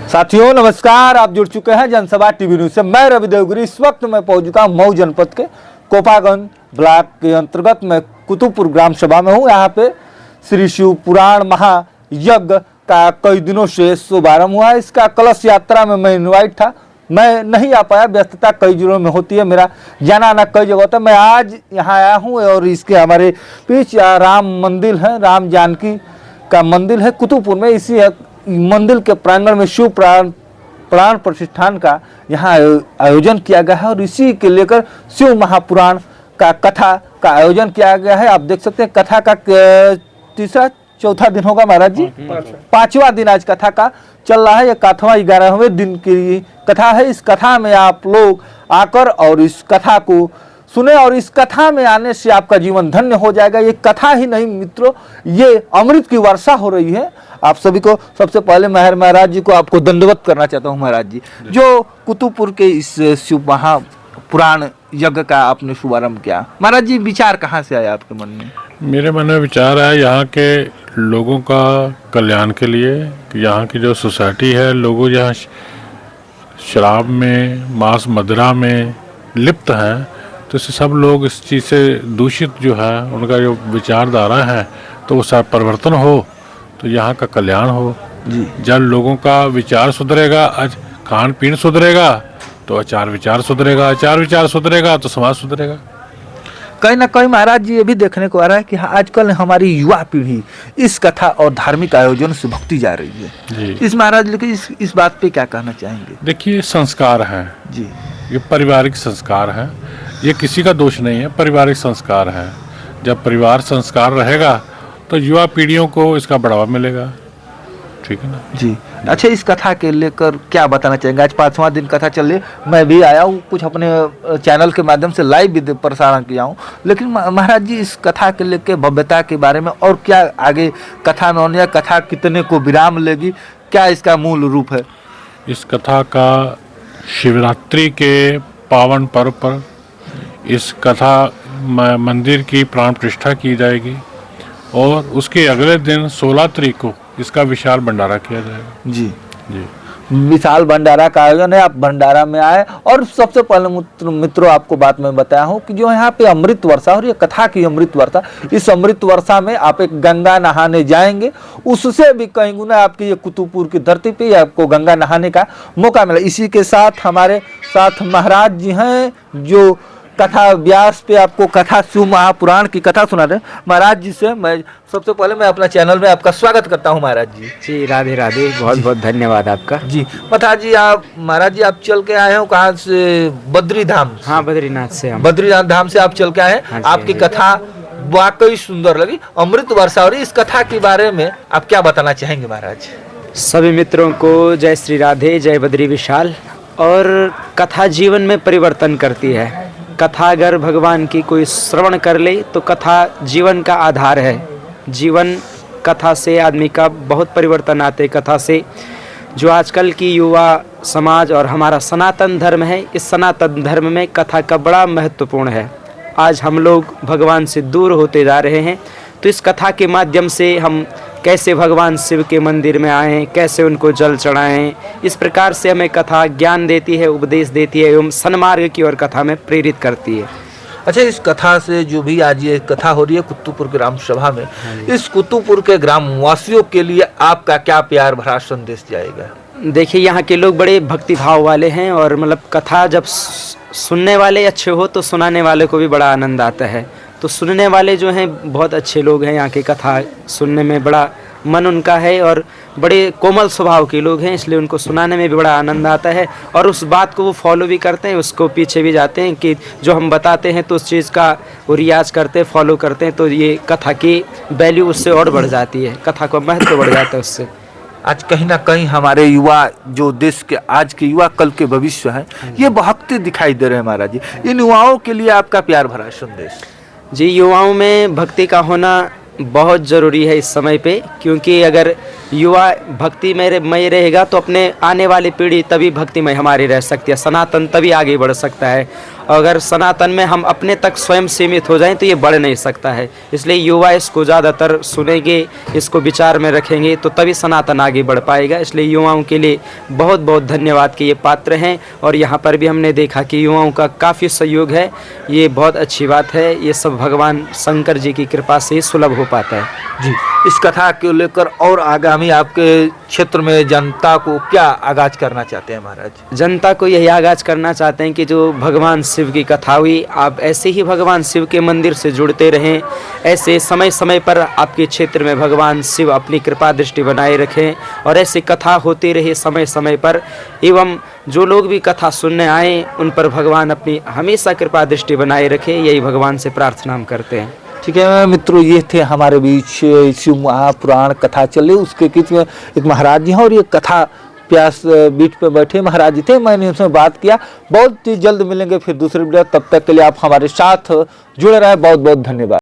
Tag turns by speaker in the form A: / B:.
A: साथियों नमस्कार, आप जुड़ चुके हैं जनसभा टीवी न्यूज से। मैं रवि देवगिरी। इस वक्त मैं पहुंच चुका हूं मऊ जनपद के कोपागंज ब्लॉक के अंतर्गत मैं कुतुबपुर ग्राम सभा में हूं। यहाँ पे श्री शिव पुराण महायज्ञ का कई दिनों से शुभारंभ हुआ है। इसका कलश यात्रा में मैं इन्वाइट था, मैं नहीं आ पाया, व्यस्तता कई जिलों में होती है, मेरा जाना आना कई जगह होता है। मैं आज यहाँ आया हूँ और इसके हमारे पीछे राम मंदिर है, राम जानकी का मंदिर है कुतुबपुर में। इसी मंदिर के प्रांगण में शिव पुराण प्रतिष्ठान का यहाँ आयोजन किया गया है और इसी के लेकर शिव महापुराण का कथा का आयोजन किया गया है। आप देख सकते हैं कथा का तीसरा चौथा दिन होगा महाराज जी, पांचवा दिन आज कथा का चल रहा है। ये कथवा 11वें दिन की कथा है। इस कथा में आप लोग आकर और इस कथा को सुने और इस कथा में आने से आपका जीवन धन्य हो जाएगा। ये कथा ही नहीं मित्रों, ये अमृत की वर्षा हो रही है। आप सभी को सबसे पहले महर महाराज जी को आपको दंडवत करना चाहता हूँ महाराज जी, जो कुतुबपुर के इस शिव महापुराण यज्ञ का आपने शुभारंभ किया। महाराज जी विचार कहाँ से आया आपके मन में?
B: मेरे मन में विचार आया यहाँ के लोगों का कल्याण के लिए। यहाँ की जो सोसाइटी है, लोग यहाँ शराब में, मांस मदिरा में लिप्त हैं, तो इससे सब लोग इस चीज़ से दूषित जो है उनका जो विचारधारा है तो वो सब परिवर्तन हो, तो यहाँ का कल्याण हो जी। जब लोगों का विचार सुधरेगा, आज खान पीन सुधरेगा तो आचार विचार सुधरेगा, आचार विचार सुधरेगा तो समाज सुधरेगा।
A: कहीं ना कहीं महाराज जी ये भी देखने को आ रहा है कि आजकल हमारी युवा पीढ़ी इस कथा और धार्मिक आयोजन से भक्ति जा रही है जी। इस महाराज लेकिन इस बात पे क्या कहना चाहेंगे?
B: देखिए, संस्कार है जी, ये पारिवारिक संस्कार है, ये किसी का दोष नहीं है, पारिवारिक संस्कार है। जब परिवार संस्कार रहेगा तो युवा पीढ़ियों को इसका बढ़ावा मिलेगा, ठीक है ना
A: जी। अच्छा, इस कथा के लेकर क्या बताना चाहेंगे? आज 5वां दिन कथा चल रही, मैं भी आया हूँ, कुछ अपने चैनल के माध्यम से लाइव भी प्रसारण किया हूँ, लेकिन महाराज जी इस कथा के लेकर भव्यता के बारे में और क्या आगे कथा में होने, कथा कितने को विराम लेगी, क्या इसका मूल रूप है?
B: इस कथा का शिवरात्रि के पावन पर्व पर इस कथा मंदिर की प्राण प्रतिष्ठा की जाएगी और उसके अगले दिन 16 तारीख को इसका विशाल भंडारा किया जाएगा जी जी।
A: विशाल भंडारा का आयोजन है, आप भंडारा में आए। और सबसे पहले मित्रों आपको बात मैं बताया हूँ कि जो यहाँ पे अमृत वर्षा और ये कथा की अमृत वर्षा, इस अमृत वर्षा में आप एक गंगा नहाने जाएंगे, उससे भी कहीं गुना आपकी ये कुतुबपुर की धरती पे आपको गंगा नहाने का मौका मिला। इसी के साथ हमारे साथ महाराज जी हैं जो कथा व्यास पे आपको कथा शिव महापुराण की कथा सुना रहे। महाराज जी से मैं सबसे पहले मैं अपना चैनल में आपका स्वागत करता हूँ महाराज जी।
C: जी राधे राधे, बहुत बहुत धन्यवाद आपका
A: जी। महाराज जी महाराज जी आप चल के आए हो कहाँ से? बद्री धाम?
C: हाँ, बद्रीनाथ से। हम
A: बद्रीनाथ धाम से आप चल के आए। हाँ, आपकी कथा वाकई सुंदर लगी, अमृत वर्षा। और इस कथा के बारे में आप क्या बताना चाहेंगे महाराज?
C: सभी मित्रों को जय श्री राधे, जय बद्री विशाल। और कथा जीवन में परिवर्तन करती है। कथा अगर भगवान की कोई श्रवण कर ले तो कथा जीवन का आधार है। जीवन कथा से आदमी का बहुत परिवर्तन आते। कथा से जो आजकल की युवा समाज और हमारा सनातन धर्म है, इस सनातन धर्म में कथा का बड़ा महत्वपूर्ण है। आज हम लोग भगवान से दूर होते जा रहे हैं, तो इस कथा के माध्यम से हम कैसे भगवान शिव के मंदिर में आएँ, कैसे उनको जल चढ़ाएं, इस प्रकार से हमें कथा ज्ञान देती है, उपदेश देती है एवं सन्मार्ग की ओर कथा में प्रेरित करती है।
A: अच्छा, इस कथा से जो भी आज ये कथा हो रही है कुतुबपुर ग्राम सभा में, इस कुतुबपुर के ग्राम वासियों के लिए आपका क्या प्यार भरा संदेश जाएगा?
C: देखिए, यहाँ के लोग बड़े भक्ति भाव वाले हैं और मतलब कथा जब सुनने वाले अच्छे हो तो सुनाने वाले को भी बड़ा आनंद आता है। तो सुनने वाले जो हैं बहुत अच्छे लोग हैं, यहाँ की कथा सुनने में बड़ा मन उनका है और बड़े कोमल स्वभाव के लोग हैं, इसलिए उनको सुनाने में भी बड़ा आनंद आता है और उस बात को वो फॉलो भी करते हैं, उसको पीछे भी जाते हैं कि जो हम बताते हैं तो उस चीज़ का वो रियाज करते हैं, फॉलो करते हैं, तो ये कथा की वैल्यू उससे और बढ़ जाती है, कथा का महत्व बढ़ जाता है उससे।
A: आज कहीं ना कहीं हमारे युवा जो देश के आज के युवा कल के भविष्य हैं, ये भक्ति दिखाई दे रहे हैं महाराज जी। इन युवाओं के लिए आपका प्यार भरा संदेश?
C: जी, युवाओं में भक्ति का होना बहुत ज़रूरी है इस समय पे, क्योंकि अगर युवा भक्ति में मय रहेगा तो अपने आने वाली पीढ़ी तभी भक्तिमय हमारी रह सकती है, सनातन तभी आगे बढ़ सकता है। अगर सनातन में हम अपने तक स्वयं सीमित हो जाएं तो ये बढ़ नहीं सकता है। इसलिए युवा इसको ज़्यादातर सुनेंगे, इसको विचार में रखेंगे तो तभी सनातन आगे बढ़ पाएगा। इसलिए युवाओं के लिए बहुत बहुत धन्यवाद के ये पात्र हैं, और यहाँ पर भी हमने देखा कि युवाओं का काफ़ी सहयोग है, ये बहुत अच्छी बात है। ये सब भगवान शंकर जी की कृपा से सुलभ हो पाता है।
A: जी, इस कथा को लेकर और आगामी आपके क्षेत्र में जनता को क्या आगाज करना चाहते हैं महाराज?
C: जनता को यही आगाज करना चाहते हैं कि जो भगवान शिव की कथा हुई, आप ऐसे ही भगवान शिव के मंदिर से जुड़ते रहें, ऐसे समय समय पर आपके क्षेत्र में भगवान शिव अपनी कृपा दृष्टि बनाए रखें, और ऐसी कथा होती रहे समय समय पर। एवं जो लोग भी कथा सुनने आए उन पर भगवान अपनी हमेशा कृपा दृष्टि बनाए रखें, यही भगवान से प्रार्थना हम करते हैं।
A: ठीक है मित्रों, ये थे हमारे बीच शिव महापुराण कथा चल रही, उसके बीच में एक महाराज जी हैं और ये कथा प्यास बीच पे बैठे महाराज जी थे, मैंने उनसे बात किया। बहुत ही जल्द मिलेंगे फिर दूसरे वीडियो, तब तक के लिए आप हमारे साथ जुड़े रहे। बहुत बहुत धन्यवाद।